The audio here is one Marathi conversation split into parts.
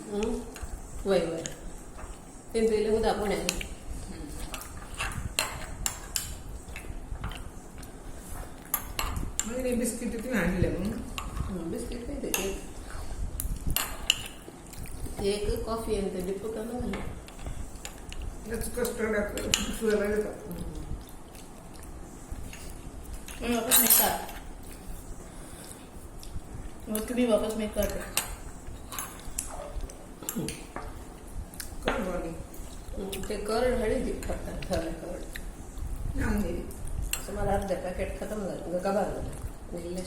वय वय पिंपरीला उदा पुण्यात बिस्किट तुम्ही आणले मग बिस्किट काय ते एक कॉफी आणि ते डिप्पू का झालं कस्टर्ड सुद्धा येतात वापस नहीं कर वो कभी वापस नहीं कर कर बॉडी ते करड हळी ती फक्त ठरले करड आणले असं मला अर्ध्या पॅकेट खतम झालं गबार झालं निघले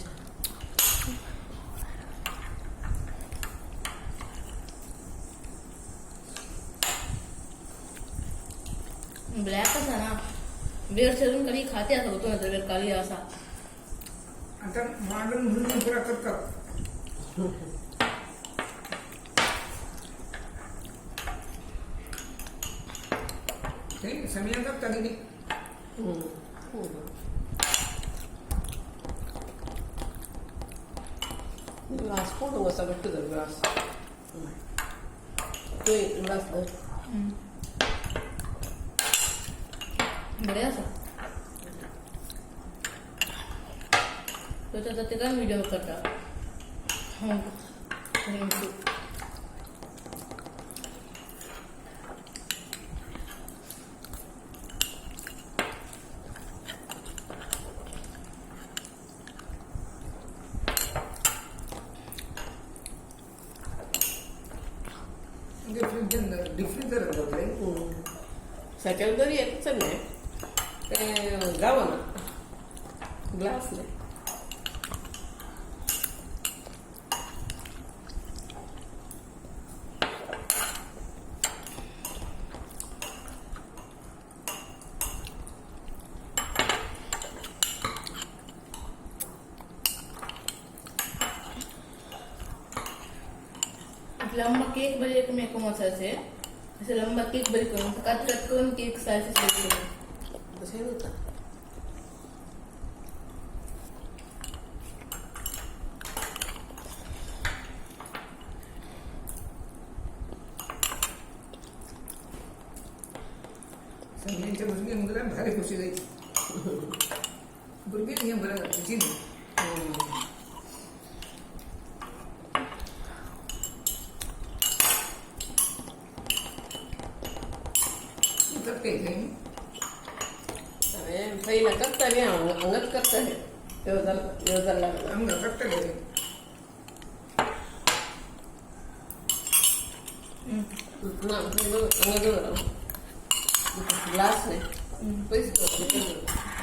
ब्लैक असा ना बेर चलून कधी खाते असं होतो ना तर बेर काली असा आता मॉडर्न म्हणून पुरा करतात ते समिया करता गेली ग्लास फोडून असा भेटतो तर ग्लास तो एक ग्लास धर बढिया असा तो ते काय व्हिडिओ करता डिफ्युजर होते सायकल तरी येतच नाही ते गावं ना ग्लास नाही लंबा केक बरी एक मेको मसाचे असे लंबा केक बरी करून कट करून केक सायझ तसे होता समियांच्या भुरगी मुलाला भारी खुशी जायची भुरगी हे बरं तिची पहिला करता नाही अंगच करता हे देवजाला अंग करता गेले ग्लास नाही पैसे